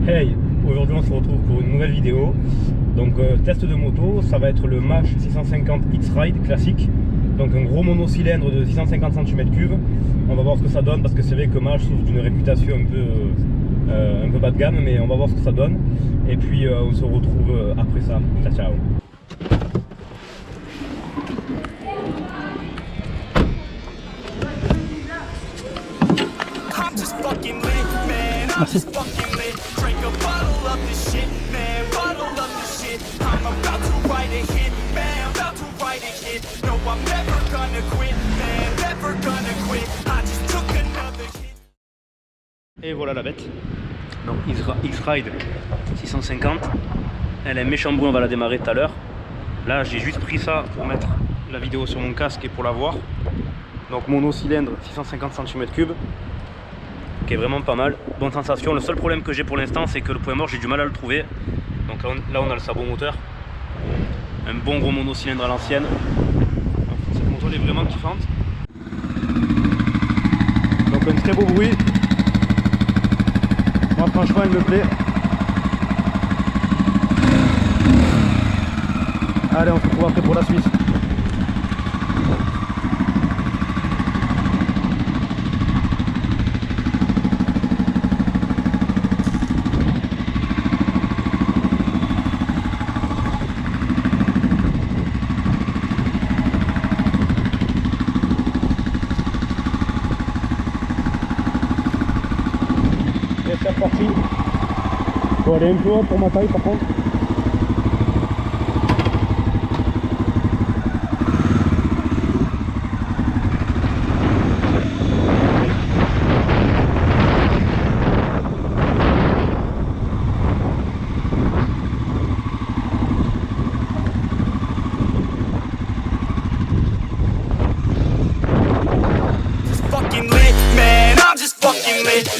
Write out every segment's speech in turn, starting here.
Hey, aujourd'hui on se retrouve pour une nouvelle vidéo. Donc test de moto, ça va être le MASH 650 X-Ride classique. Donc un gros monocylindre de 650 cm3. On va voir ce que ça donne parce que c'est vrai que MASH souffre d'une réputation un peu bas de gamme, mais on va voir ce que ça donne. Et puis on se retrouve après ça. Ciao ciao. Merci. Et voilà la bête. Donc X-Ride 650. Elle a un méchant bruit, on va la démarrer tout à l'heure. Là j'ai juste pris ça pour mettre la vidéo sur mon casque et pour la voir. Donc monocylindre 650 cm3. Qui est vraiment pas mal, bonne sensation. Le seul problème que j'ai pour l'instant, c'est que le point mort, j'ai du mal à le trouver. Donc là on a le sabot moteur, un bon gros monocylindre à l'ancienne. Cette moto elle est vraiment kiffante. Donc un très beau bruit. Moi franchement elle me plaît. Allez, on se retrouve après pour la suite. C'est parti. Faut aller un peu haut pour ma taille par contre.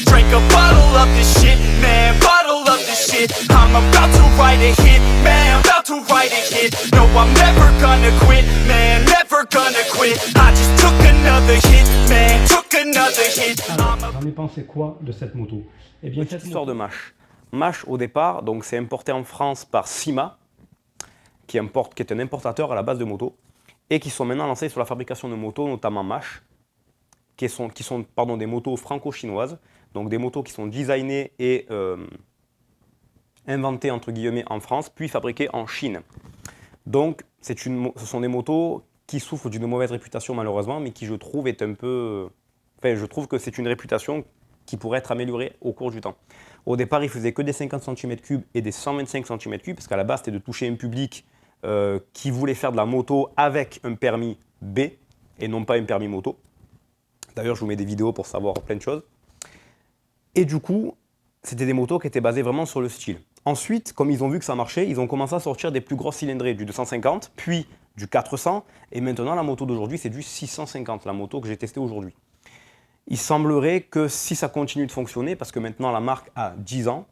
Drink a bottle of this shit, man, bottle of this shit. I'm about to write a hit, man, about to write a hit. No, I'm never gonna quit, man, never gonna quit. I just took another hit, man, took another hit. Alors, j'en ai pensé quoi de cette moto? Eh bien, cette histoire de MASH. MASH au départ, donc c'est importé en France par Cima, qui est un importateur à la base de motos, et qui sont maintenant lancés sur la fabrication de motos, notamment MASH, qui sont des motos franco-chinoises, donc des motos qui sont designées et inventées entre guillemets en France, puis fabriquées en Chine. Donc ce sont des motos qui souffrent d'une mauvaise réputation malheureusement, mais qui je trouve est un peu... Enfin, je trouve que c'est une réputation qui pourrait être améliorée au cours du temps. Au départ, ils faisaient que des 50 cm3 et des 125 cm3, parce qu'à la base, c'était de toucher un public qui voulait faire de la moto avec un permis B, et non pas un permis moto. D'ailleurs, je vous mets des vidéos pour savoir plein de choses. Et du coup, c'était des motos qui étaient basées vraiment sur le style. Ensuite, comme ils ont vu que ça marchait, ils ont commencé à sortir des plus grosses cylindrées, du 250, puis du 400. Et maintenant, la moto d'aujourd'hui, c'est du 650, la moto que j'ai testée aujourd'hui. Il semblerait que si ça continue de fonctionner, parce que maintenant la marque a 10 ans,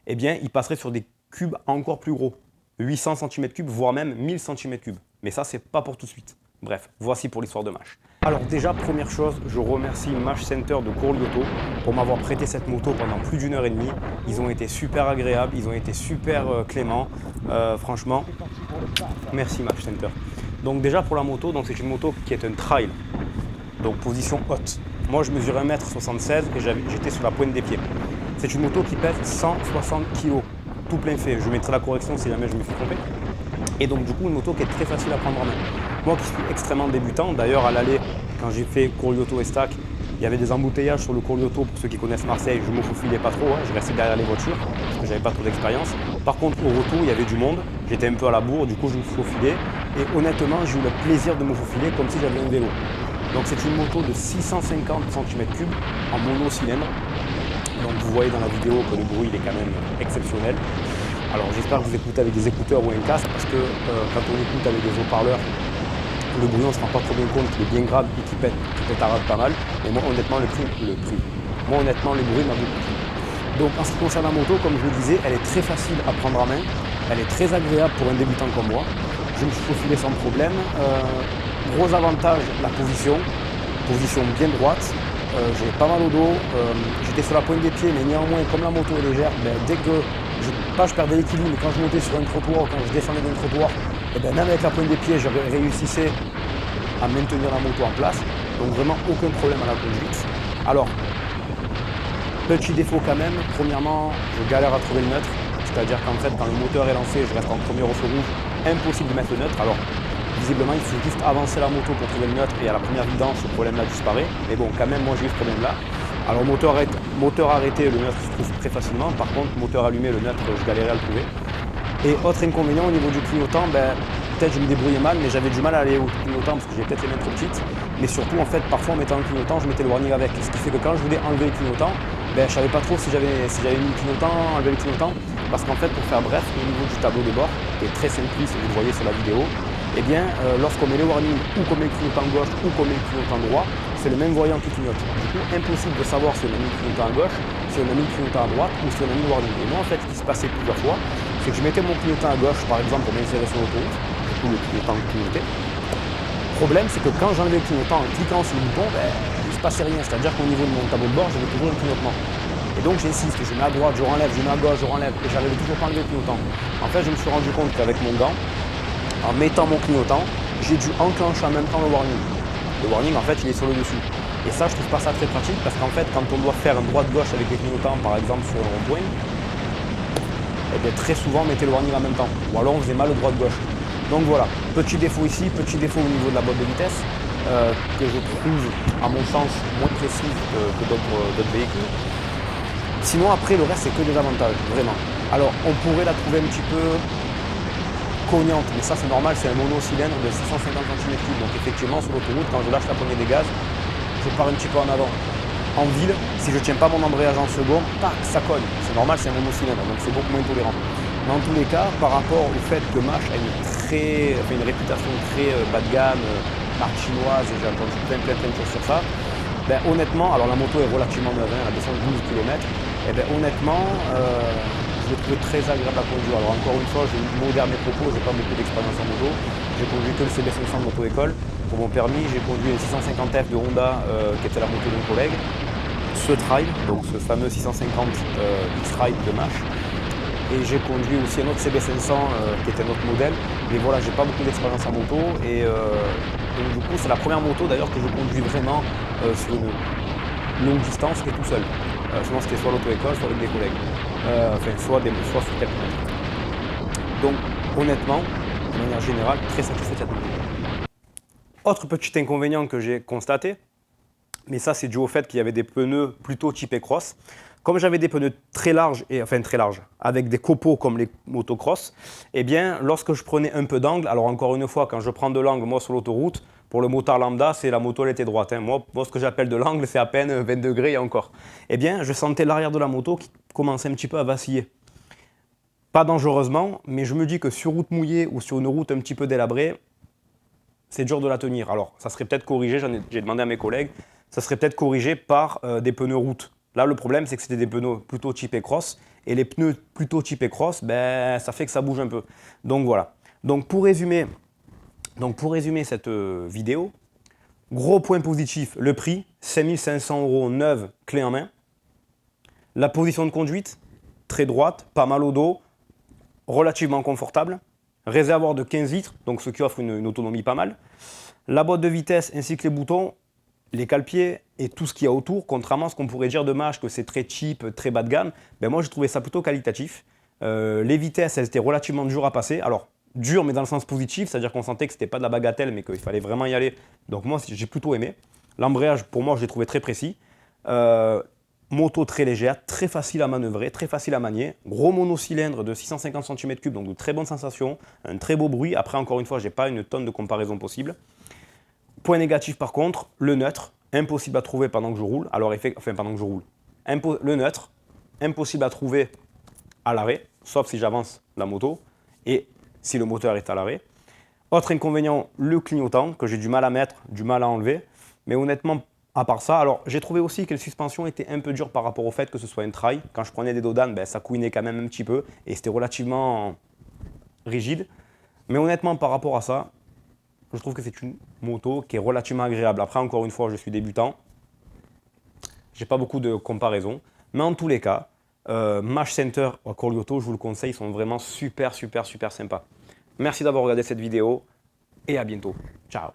eh bien, ils passeraient sur des cubes encore plus gros. 800 cm3, voire même 1000 cm3. Mais ça, c'est pas pour tout de suite. Bref, voici pour l'histoire de MASH. Alors déjà, première chose, je remercie MASH Center de Courlioto pour m'avoir prêté cette moto pendant plus d'1 heure et demie. Ils ont été super agréables, ils ont été super cléments. Franchement, merci MASH Center. Donc déjà pour la moto, c'est une moto qui est un trail, donc position haute. Moi je mesure 1m76 et j'étais sur la pointe des pieds. C'est une moto qui pèse 160 kg, tout plein fait. Je mettrai la correction si jamais je me suis trompé. Et donc du coup une moto qui est très facile à prendre en main. Moi qui suis extrêmement débutant, d'ailleurs à l'aller, quand j'ai fait Courlioto Estac, il y avait des embouteillages sur le Courlioto. Pour ceux qui connaissent Marseille, je ne me faufilais pas trop, je restais derrière les voitures parce que j'avais pas trop d'expérience. Par contre au retour il y avait du monde, j'étais un peu à la bourre, du coup je me faufilais et honnêtement j'ai eu le plaisir de me faufiler comme si j'avais un vélo. Donc c'est une moto de 650 cm3 en monocylindre. Donc vous voyez dans la vidéo que le bruit il est quand même exceptionnel. Alors j'espère que vous écoutez avec des écouteurs ou un casque parce que quand on écoute avec des haut-parleurs, le bruit on ne se rend pas trop bien compte qu'il est bien grave et qu'il pétarade pas mal. Mais moi honnêtement le bruit m'a beaucoup plu. Donc en ce qui concerne la moto, comme je vous le disais, elle est très facile à prendre en main, elle est très agréable pour un débutant comme moi. Je me suis faufilé sans problème. Gros avantage, la position bien droite. j'ai pas mal au dos, j'étais sur la pointe des pieds, mais néanmoins, comme la moto est légère, dès que je perdais l'équilibre, mais quand je montais sur un trottoir ou quand je descendais d'un trottoir, et même avec la pointe des pieds, je réussissais à maintenir la moto en place. Donc vraiment aucun problème à la conduite. Alors, petit défaut quand même, premièrement, je galère à trouver le neutre. C'est-à-dire qu'en fait, quand le moteur est lancé, je reste en premier au feu rouge, impossible de mettre le neutre. Alors, visiblement, il faut juste avancer la moto pour trouver le neutre et à la première vidange, ce problème-là disparaît. Mais bon, quand même, moi j'ai eu ce problème-là. Alors, moteur arrêté, le neutre se trouve très facilement. Par contre, moteur allumé, le neutre, je galérais à le trouver. Et autre inconvénient au niveau du clignotant, peut-être je me débrouillais mal, mais j'avais du mal à aller au clignotant parce que j'ai peut-être les mains trop petites. Mais surtout, en fait, parfois en mettant le clignotant, je mettais le warning avec. Ce qui fait que quand je voulais enlever le clignotant, je ne savais pas trop si j'avais mis le clignotant, enlevé le clignotant. Parce qu'en fait, pour faire bref, au niveau du tableau de bord, qui est très simpliste, vous le voyez sur la vidéo, lorsqu'on met le warning ou qu'on met le clignotant gauche ou qu'on met le clignotant droit, c'est le même voyant qui clignote. Du coup, impossible de savoir si on a mis le clignotant à gauche, si on a mis le clignotant à droite ou si on a mis le warning. Et moi, en fait, ce qui se passait plusieurs fois, c'est que je mettais mon clignotant à gauche, par exemple, pour m'insérer sur l'autoroute, du coup, le clignotant clignotait. Le problème, c'est que quand j'enlevais le clignotant en cliquant sur le bouton, il ne se passait rien. C'est-à-dire qu'au niveau de mon tableau de bord, j'avais toujours le clignotement. Et donc j'insiste, je mets à droite, je renlève, je mets à gauche, je renlève, et j'arrivais toujours pas à enlever le clignotant. En fait, je me suis rendu compte qu'avec mon gant, en mettant mon clignotant, j'ai dû enclencher en même temps le warning. Le warning, en fait, il est sur le dessus. Et ça, je trouve pas ça très pratique, parce qu'en fait, quand on doit faire un droite-gauche avec les clignotants, par exemple sur un rond-point, très souvent, on mettait le warning en même temps. Ou alors, on faisait mal le droite-gauche. Donc voilà, petit défaut ici, petit défaut au niveau de la boîte de vitesse, que je trouve, à mon sens, moins précise que d'autres véhicules. Sinon, après, le reste, c'est que des avantages, vraiment. Alors, on pourrait la trouver un petit peu cognante, mais ça, c'est normal, c'est un monocylindre de 650 cm3. Donc, effectivement, sur l'autoroute, quand je lâche la poignée des gaz, je pars un petit peu en avant. En ville, si je ne tiens pas mon embrayage en second, tac, ça cogne. C'est normal, c'est un monocylindre, donc c'est beaucoup moins tolérant. Mais en tous les cas, par rapport au fait que Mash a une réputation très bas de gamme, marque chinoise, et j'ai entendu plein de choses sur ça, honnêtement, alors la moto est relativement neuve, elle a 212 km, honnêtement, je l'ai trouvé très agréable à conduire. Alors encore une fois, je modère mes propos, je n'ai pas beaucoup d'expérience en moto, j'ai conduit que le CB500 de moto-école. Pour mon permis, j'ai conduit une 650F de Honda, qui était la moto d'un collègue, ce Tribe, donc ce fameux 650 X-Ride de Mash. Et j'ai conduit aussi un autre CB500 qui était notre modèle. Mais voilà, j'ai pas beaucoup d'expérience en moto. Et donc du coup, c'est la première moto d'ailleurs que je conduis vraiment sur une longue distance et tout seul. Sinon, c'était soit l'auto-école, soit avec des collègues. Soit sur quelques mètres. Donc honnêtement, de manière générale, très satisfait de cette moto. Autre petit inconvénient que j'ai constaté, mais ça c'est dû au fait qu'il y avait des pneus plutôt typés cross. Comme j'avais des pneus très larges, avec des copeaux comme les motocross, lorsque je prenais un peu d'angle, alors encore une fois, quand je prends de l'angle, moi sur l'autoroute, pour le motard lambda, c'est la moto elle était droite. Moi, ce que j'appelle de l'angle, c'est à peine 20 degrés et encore. Je sentais l'arrière de la moto qui commençait un petit peu à vaciller. Pas dangereusement, mais je me dis que sur route mouillée ou sur une route un petit peu délabrée, c'est dur de la tenir. Alors, ça serait peut-être corrigé, j'ai demandé à mes collègues, ça serait peut-être corrigé par des pneus route. Là, le problème, c'est que c'était des pneus plutôt typés cross. Et les pneus plutôt typés cross, ça fait que ça bouge un peu. Donc voilà. Donc pour résumer cette vidéo, gros point positif, le prix, 5 500 € neuve, clé en main. La position de conduite, très droite, pas mal au dos, relativement confortable. Réservoir de 15 litres, donc ce qui offre une autonomie pas mal. La boîte de vitesse ainsi que les boutons, les cale-pieds et tout ce qu'il y a autour, contrairement à ce qu'on pourrait dire de Mash, que c'est très cheap, très bas de gamme, moi j'ai trouvé ça plutôt qualitatif. Les vitesses, elles étaient relativement dures à passer. Alors, dures mais dans le sens positif, c'est-à-dire qu'on sentait que c'était pas de la bagatelle, mais qu'il fallait vraiment y aller. Donc moi, j'ai plutôt aimé. L'embrayage, pour moi, je l'ai trouvé très précis. Moto très légère, très facile à manœuvrer, très facile à manier. Gros monocylindre de 650 cm3, donc de très bonnes sensations, un très beau bruit. Après, encore une fois, je n'ai pas une tonne de comparaison possible. Point négatif par contre, le neutre, impossible à trouver pendant que je roule. Le neutre, impossible à trouver à l'arrêt, sauf si j'avance la moto et si le moteur est à l'arrêt. Autre inconvénient, le clignotant, que j'ai du mal à mettre, du mal à enlever. Mais honnêtement, à part ça, alors j'ai trouvé aussi que les suspensions étaient un peu dures par rapport au fait que ce soit un trail. Quand je prenais des dodanes, ça couinait quand même un petit peu et c'était relativement rigide. Mais honnêtement, par rapport à ça, je trouve que c'est une moto qui est relativement agréable. Après, encore une fois, je suis débutant. J'ai pas beaucoup de comparaisons. Mais en tous les cas, Mash Center ou Corioto, je vous le conseille, ils sont vraiment super sympas. Merci d'avoir regardé cette vidéo et à bientôt. Ciao.